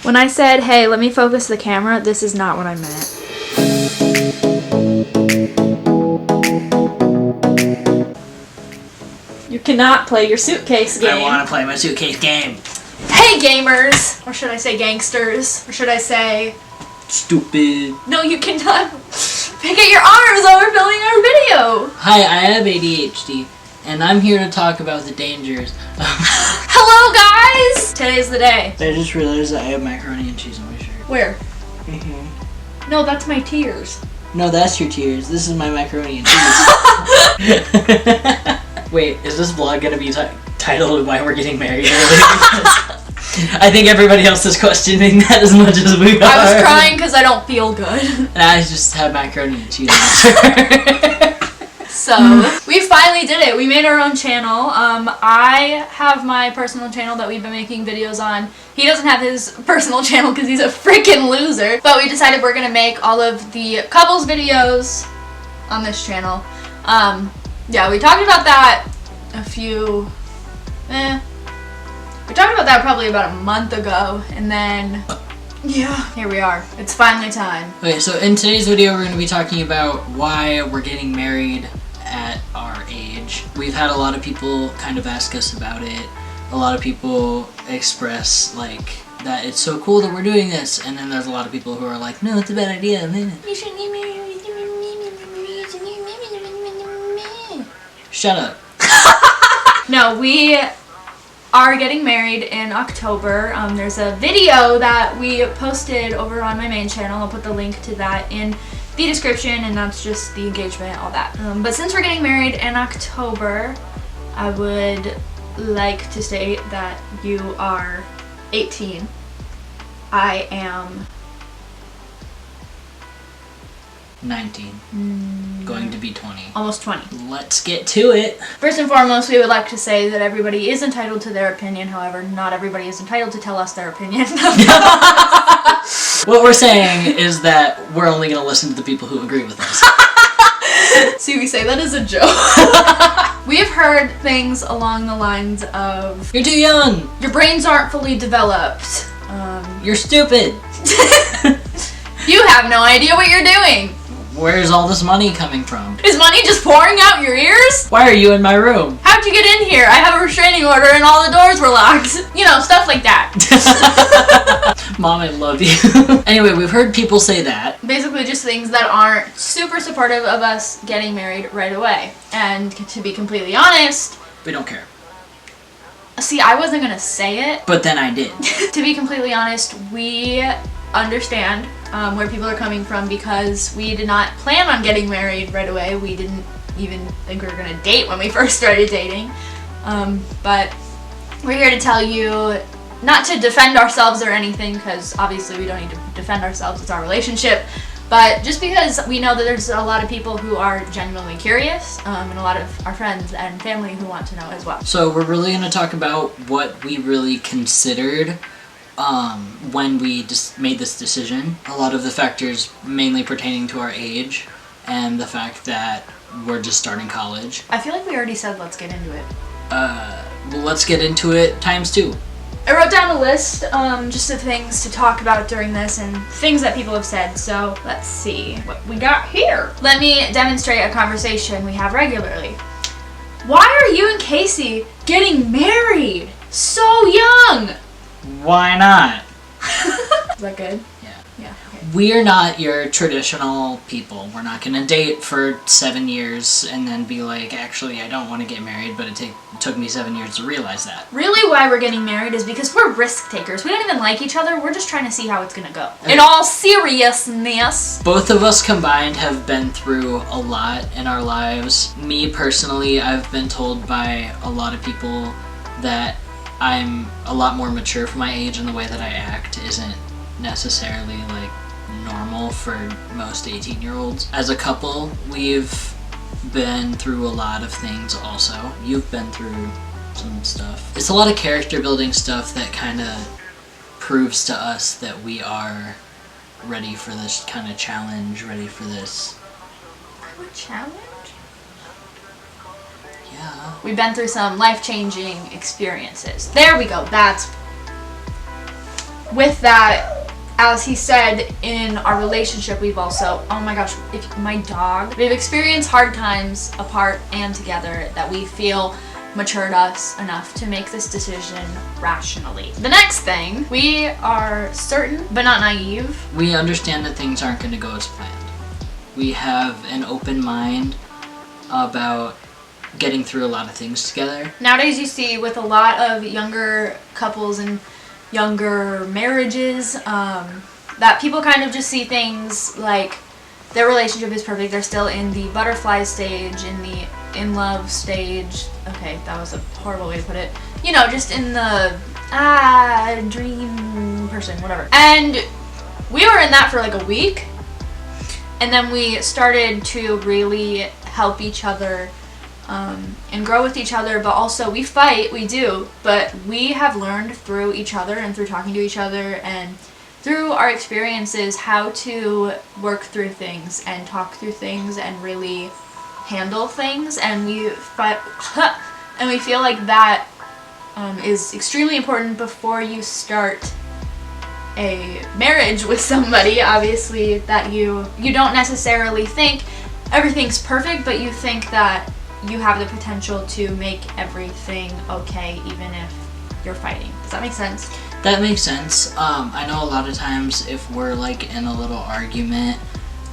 When I said, hey, let me focus the camera, this is not what I meant. You cannot play your suitcase game. I want to play my suitcase game. Hey gamers! Or should I say gangsters? Or should I say... Stupid. No, you cannot pick at your arms while we're filming our video! Hi, I have ADHD, and I'm here to talk about the dangers. Hello guys! Today's the day. I just realized that I have macaroni and cheese on my shirt. Where? Mm-hmm. No, that's my tears. No, that's your tears. This is my macaroni and cheese. Wait, is this vlog gonna be titled Why We're Getting Married Early? I think everybody else is questioning that as much as we are. I was crying because I don't feel good. And I just have macaroni and cheese on my shirt. So, we finally did it. We made our own channel. I have my personal channel that we've been making videos on. He doesn't have his personal channel because he's a freaking loser. But we decided we're going to make all of the couples videos on this channel. Yeah, we talked about that we talked about that probably about a month ago, and then, yeah, here we are. It's finally time. Okay, so in today's video we're going to be talking about why we're getting married at our age. We've had a lot of people kind of ask us about it. A lot of people express, like, that it's so cool that we're doing this, and then there's a lot of people who are like, no, it's a bad idea. You shouldn't get married. Shut up. No, we are getting married in October. There's a video that we posted over on my main channel. I'll put the link to that in the description, and that's just the engagement, all that. But since we're getting married in October, I would like to state that you are 18. I am 19. Going to be 20. Almost 20. Let's get to it. First and foremost, we would like to say that everybody is entitled to their opinion. However, not everybody is entitled to tell us their opinion. What we're saying is that we're only going to listen to the people who agree with us. See, we say that as a joke. We have heard things along the lines of, You're too young. your brains aren't fully developed. You're stupid. You have no idea what you're doing. Where's all this money coming from? Is money just pouring out your ears? Why are you in my room? How'd you get in here? I have a restraining order and all the doors were locked. You know, stuff like that. Mom, I love you. Anyway, we've heard people say that. Basically just things that aren't super supportive of us getting married right away. And to be completely honest, We don't care. see, I wasn't gonna say it. But then I did. To be completely honest, we understand where people are coming from because we did not plan on getting married right away. We didn't even think we were going to date when we first started dating. But we're here to tell you not to defend ourselves or anything, because obviously we don't need to defend ourselves, it's our relationship. But just because we know that there's a lot of people who are genuinely curious, and a lot of our friends and family who want to know as well. So we're really going to talk about what we really considered when we just made this decision. A lot of the factors mainly pertaining to our age and the fact that we're just starting college. I feel like we already said let's get into it. Well, let's get into it ×2. I wrote down a list just of things to talk about during this and things that people have said, so let's see what we got here. Let me demonstrate a conversation we have regularly. Why are you and Casey getting married so young? Why not? Is that good? Yeah. Yeah. Okay. We're not your traditional people. We're not going to date for 7 years and then be like, actually, I don't want to get married, but it took me 7 years to realize that. Really why we're getting married is because we're risk takers. We don't even like each other. We're just trying to see how it's going to go. In all seriousness. Both of us combined have been through a lot in our lives. Me personally, I've been told by a lot of people that I'm a lot more mature for my age, and the way that I act isn't necessarily like normal for most 18-year-olds. As a couple, we've been through a lot of things also. You've been through some stuff. It's a lot of character building stuff that kind of proves to us that we are ready for this kind of challenge, ready for this. A challenge? Yeah. We've been through some life-changing experiences. There we go. That's with that, as he said, in our relationship, we've also, oh my gosh, my dog, we've experienced hard times apart and together that we feel matured us enough to make this decision rationally. The next thing, we are certain but not naive. We understand that things aren't going to go as planned. We have an open mind about getting through a lot of things together. Nowadays you see with a lot of younger couples and younger marriages that people kind of just see things like their relationship is perfect. They're still in the butterfly stage, in the in love stage. Okay, that was a horrible way to put it. You know, just in the dream person, whatever. And we were in that for like a week, and then we started to really help each other and grow with each other. But also we fight, we do, but we have learned through each other and through talking to each other and through our experiences how to work through things and talk through things and really handle things. And we feel like that is extremely important before you start a marriage with somebody. Obviously, that you don't necessarily think everything's perfect, but you think that you have the potential to make everything okay, even if you're fighting. Does that make sense? That makes sense. I know a lot of times if we're like in a little argument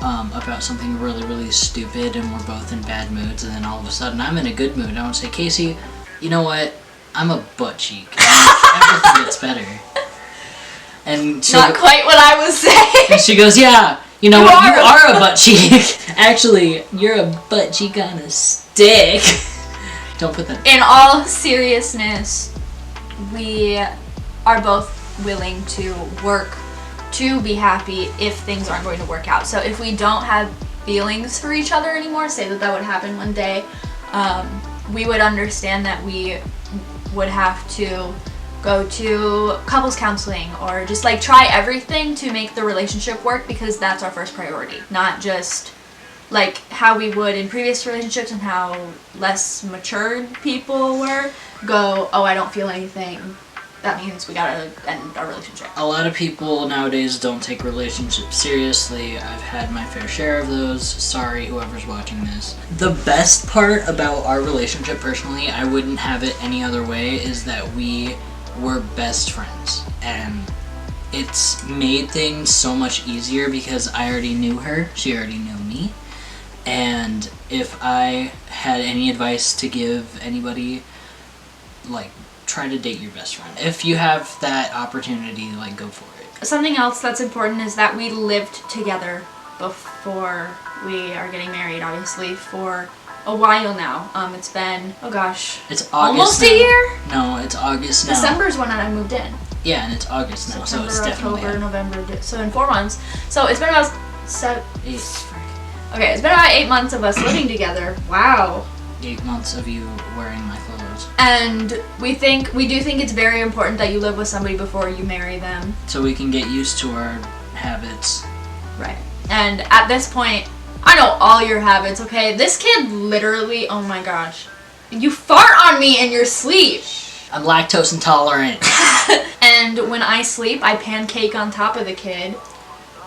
about something really, really stupid and we're both in bad moods, and then all of a sudden I'm in a good mood, I want to say, Casey, you know what? I'm a butt cheek. Everything gets better. And not quite what I was saying. And she goes, yeah, you know what? You are a butt cheek. Actually, you're a butt cheek on a stick. Don't put that. In all seriousness, we are both willing to work to be happy if things aren't going to work out. So if we don't have feelings for each other anymore, say that would happen one day, we would understand that we would have to go to couples counseling or just like try everything to make the relationship work, because that's our first priority, not just like how we would in previous relationships and how less matured people were go, oh, I don't feel anything, that means we gotta end our relationship. A lot of people nowadays don't take relationships seriously. I've had my fair share of those. Sorry, whoever's watching this. The best part about our relationship, personally, I wouldn't have it any other way, is that we were best friends. And it's made things so much easier because I already knew her, she already knew me. And if I had any advice to give anybody, like, try to date your best friend. If you have that opportunity, like, go for it. Something else that's important is that we lived together before we are getting married, obviously, for a while now. It's been, oh gosh, it's August almost now. a year? No, it's August now. December's when I moved in. Yeah, and it's August now, September, so it's definitely October, November, so in 4 months. So it's been about Okay, it's been about 8 months of us living together. Wow. 8 months of you wearing my clothes. And we do think it's very important that you live with somebody before you marry them. So we can get used to our habits. Right. And at this point, I know all your habits, okay? This kid literally, oh my gosh. You fart on me in your sleep. I'm lactose intolerant. And when I sleep, I pancake on top of the kid.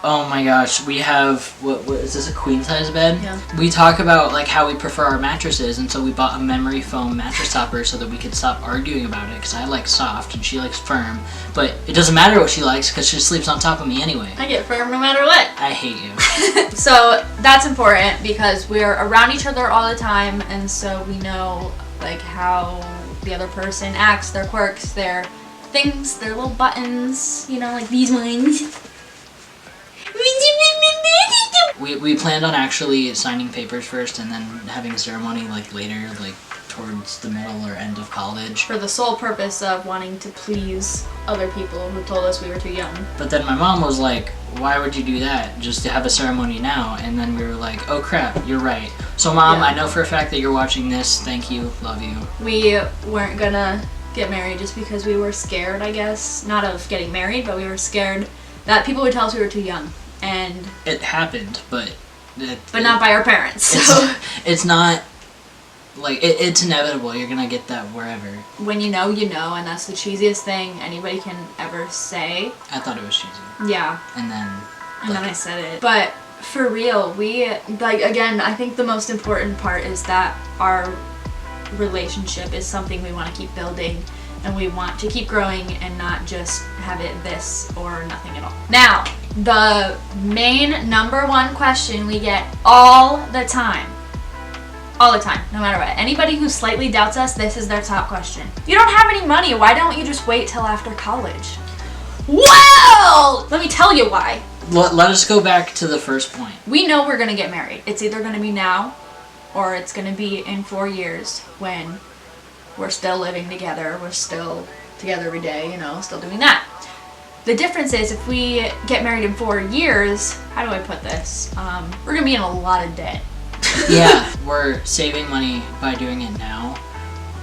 Oh my gosh, we have, what is this, a queen size bed? Yeah. We talk about like how we prefer our mattresses, and so we bought a memory foam mattress topper so that we could stop arguing about it, because I like soft and she likes firm, but it doesn't matter what she likes because she sleeps on top of me anyway. I get firm no matter what. I hate you. So that's important because we're around each other all the time, and so we know like how the other person acts, their quirks, their things, their little buttons, you know, like these ones. We planned on actually signing papers first and then having a ceremony like later, like towards the middle or end of college. For the sole purpose of wanting to please other people who told us we were too young. But then my mom was like, why would you do that? Just to have a ceremony now? And then we were like, oh crap, you're right. So Mom, yeah. I know for a fact that you're watching this. Thank you. Love you. We weren't gonna get married just because we were scared, I guess. Not of getting married, but we were scared that people would tell us we were too young. And it happened, but not by our parents. So it's not Like, it's inevitable. You're gonna get that wherever. When you know, and that's the cheesiest thing anybody can ever say. I thought it was cheesy. Yeah. And then I said it. But for real, we, like, again, I think the most important part is that our relationship is something we want to keep building, and we want to keep growing and not just have it this or nothing at all. Now, the main number one question we get all the time, no matter what. Anybody who slightly doubts us, this is their top question. You don't have any money, why don't you just wait till after college? Well, let me tell you why. Let us go back to the first point. We know we're gonna get married. It's either gonna be now or it's gonna be in 4 years when we're still living together. We're still together every day, still doing that. The difference is if we get married in 4 years, how do I put this? We're gonna be in a lot of debt. Yeah, we're saving money by doing it now,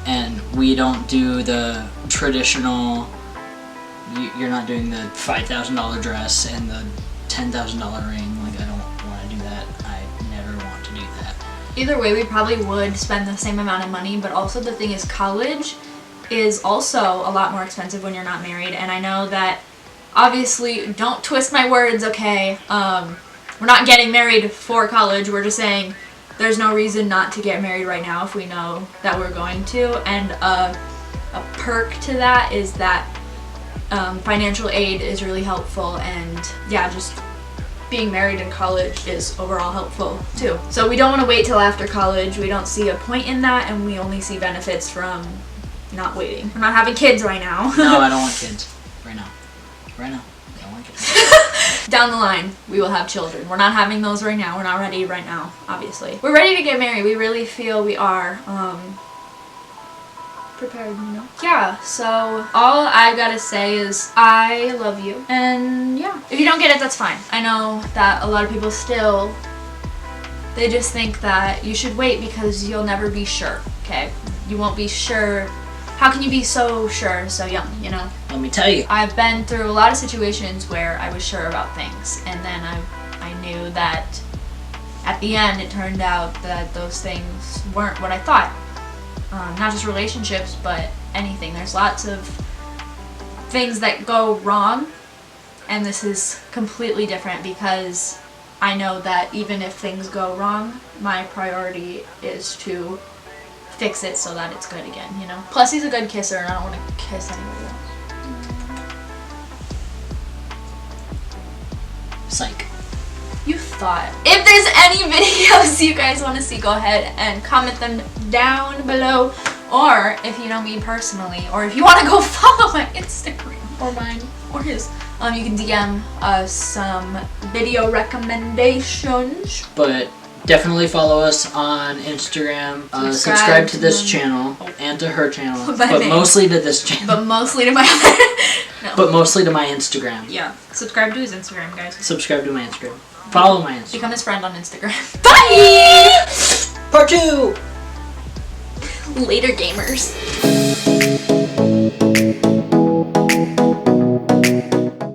and we don't do the traditional, you're not doing the $5,000 dress and the $10,000 ring. Like, I don't want to do that. I never want to do that. Either way, we probably would spend the same amount of money, but also the thing is college is also a lot more expensive when you're not married, and I know that, obviously, don't twist my words, okay? We're not getting married for college, we're just saying there's no reason not to get married right now if we know that we're going to, and a perk to that is that financial aid is really helpful, and yeah, just being married in college is overall helpful too. So we don't want to wait till after college. We don't see a point in that, and we only see benefits from not waiting. We're not having kids right now. No, I don't want kids right now. Right now, I don't want kids. Down the line, we will have children. We're not having those right now. We're not ready right now, obviously. We're ready to get married. We really feel we are. Prepared, Yeah, so all I gotta say is I love you, and yeah, if you don't get it, that's fine. I know that a lot of people still, they just think that you should wait because you'll never be sure, okay? You won't be sure. How can you be so sure so young, Let me tell you. I've been through a lot of situations where I was sure about things, and then I knew that at the end it turned out that those things weren't what I thought. Not just relationships, but anything. There's lots of things that go wrong, and this is completely different because I know that even if things go wrong, my priority is to fix it so that it's good again, Plus, he's a good kisser, and I don't want to kiss anybody else. Psych. You thought. If there's any videos you guys want to see, go ahead and comment them down below. Or if you know me personally, or if you want to go follow my Instagram or mine or his, you can DM us some video recommendations. But definitely follow us on Instagram. Subscribe to this channel and to her channel, but mostly to this channel. But mostly to my other. No. But mostly to my Instagram. Yeah. Subscribe to his Instagram, guys. Subscribe to my Instagram. Follow my Instagram. Become his friend on Instagram. Bye! Part 2! Later, gamers.